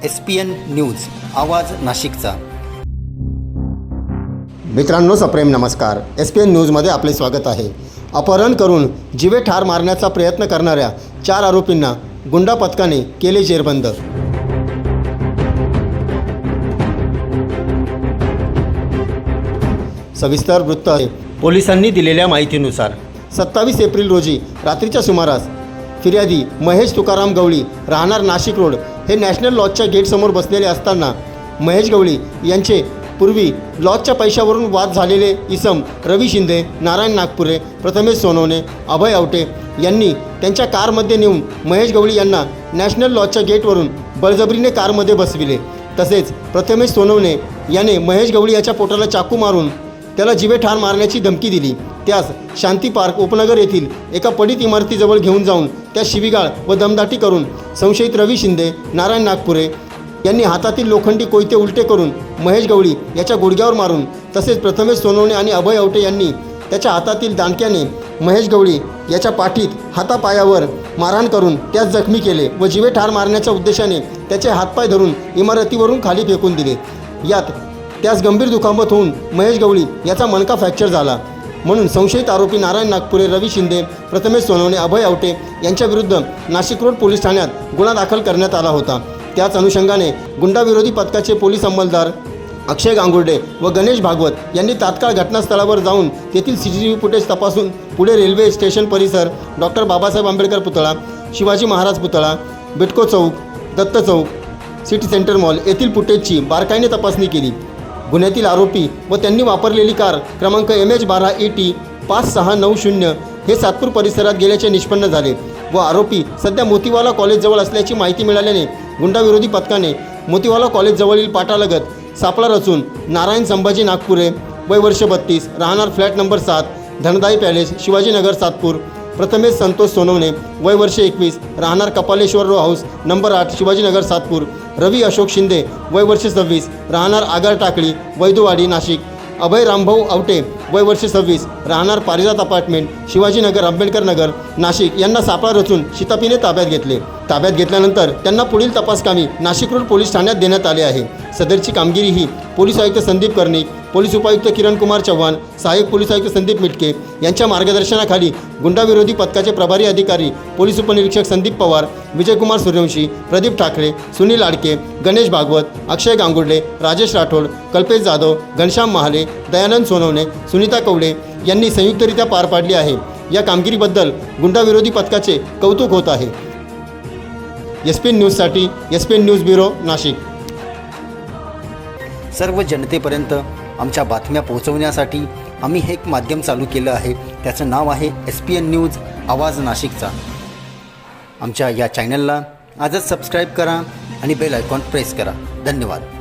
SPN news आवाज नाशिकचा। मित्रांनो सप्रेम नमस्कार। SPN न्यूजमध्ये आपले स्वागत आहे। अपहरण करून जीवे ठार मारण्याचा प्रयत्न करणाऱ्या 4 आरोपींना गुंडा पथकाने केले जेरबंद। सविस्तर वृत्त आहे। पोलिसांनी दिलेल्या माहितीनुसार 27 एप्रिल रोजी रात्रीच्या सुमारास फिर्यादी महेश तुकाराम गवळी राहणार नाशिक रोड हे नॅशनल लॉजच्या गेटसमोर बसलेले असताना महेश गवळी यांचे पूर्वी लॉजच्या पैशावरून वाद झालेले इसम रवी शिंदे, नारायण नागपुरे, प्रथमेश सोनवणे, अभय आवटे यांनी त्यांच्या कारमध्ये नेऊन महेश गवळी यांना नॅशनल लॉजच्या गेटवरून बळजबरीने कारमध्ये बसविले। तसेच प्रथमेश सोनवणे याने महेश गवळी याच्या पोटाला चाकू मारून त्याला जीवे ठार मारण्याची धमकी दिली। त्यास शांती पार्क उपनगर येथील एका पडित इमारतीजवळ घेऊन जाऊन त्या शिवीगाळ व दमदाटी करून संशयित रवी शिंदे, नारायण नागपुरे यांनी हातातील लोखंडी कोयते उलटे करून महेश गवळी याच्या गुडघ्यावर मारून तसेच प्रथमेश सोनवणे आणि अभय आवटे यांनी त्याच्या हातातील दांडक्याने महेश गवळी याच्या पाठीत हातापायावर मारहाण करून त्यास जखमी केले व जीवे ठार मारण्याच्या उद्देशाने त्याचे हातपाय धरून इमारतीवरून खाली फेकून दिले। यात त्यास गंभीर दुखापत होऊन महेश गवळी याचा मणका फ्रॅक्चर झाला। म्हणून संशयित आरोपी नारायण नागपुरे, रवी शिंदे, प्रथमेश सोनवणे, अभय आवटे यांच्याविरुद्ध नाशिक रोड पोलीस ठाण्यात गुन्हा दाखल करण्यात आला होता। त्याच अनुषंगाने गुंडाविरोधी पथकाचे पोलीस अंमलदार अक्षय गांगुर्डे व गणेश भागवत यांनी तात्काळ घटनास्थळावर जाऊन तेथील CCTV फुटेज तपासून पुढे रेल्वे स्टेशन परिसर, डॉक्टर बाबासाहेब आंबेडकर पुतळा, शिवाजी महाराज पुतळा, बिटको चौक, दत्त चौक, सिटी सेंटर मॉल येथील फुटेजची बारकाईने तपासणी केली। गुन्ह्यातील आरोपी व त्यांनी वापरलेली कार क्रमांक MH12ET 5690 हे सातपूर परिसरात गेल्याचे निष्पन्न झाले व आरोपी सध्या मोतीवाला कॉलेजजवळ असल्याची माहिती मिळाल्याने गुंडाविरोधी पथकाने मोतीवाला कॉलेजजवळील पाटालगत सापळा रचून नारायण संभाजी नागपुरे वय वर्ष 32 राहणार flat number 7 Dhandai palace Shivajinagar Satpur, Prathamesh Santosh Sonawane वय वर्ष 21 राहणार Kapaleshwar row house number 8 Shivajinagar Satpur, Ravi Ashok Shinde वय वर्ष 26 राहणार आगार टाकळी वैदुवाडी नाशिक, अभय रामभाऊ आवटे वय वर्ष 26 राहणार पारिजात अपार्टमेंट शिवाजीनगर आंबेडकर नगर नाशिक यांना सापळा रचून शिताफीने ताब्यात घेतले। ताब्यात घेतल्यानंतर त्यांना पुढील तपासकामी नाशिक रोड पोलीस ठाण्यात देण्यात आले आहे। सदरची कामगिरी ही पोलीस आयुक्त संदीप कर्णिक, पोलीस उपायुक्त किरण कुमार चव्हाण, सहाय्यक पोलीस आयुक्त संदीप मिटके यांच्या मार्गदर्शनाखाली गुंडाविरोधी पथकाचे प्रभारी अधिकारी पोलीस उपनिरीक्षक संदीप पवार, विजयकुमार सूर्यवंशी, प्रदीप ठाकरे, सुनील आडके, गणेश भागवत, अक्षय गांगुर्डे, राजेश राठोड, कल्पेश जाधव, घनश्याम महाले, दयानंद सोनवणे, सुनीता कवडे यांनी संयुक्तरित्या पार पाडली आहे। या कामगिरीबद्दल गुंडाविरोधी पथकाचे कौतुक होत आहे। SPN न्यूजसाठी SPN न्यूज ब्युरो नाशिक। सर्व जनतेपर्यंत आमच्या बातम्या पोहोचवण्यासाठी आम्ही हे एक माध्यम चालू केलं आहे। त्याचं नाव आहे SPN न्यूज आवाज नाशिकचा। आमच्या या चॅनलला आजच सबस्क्राईब करा आणि बेल आयकॉन प्रेस करा। धन्यवाद।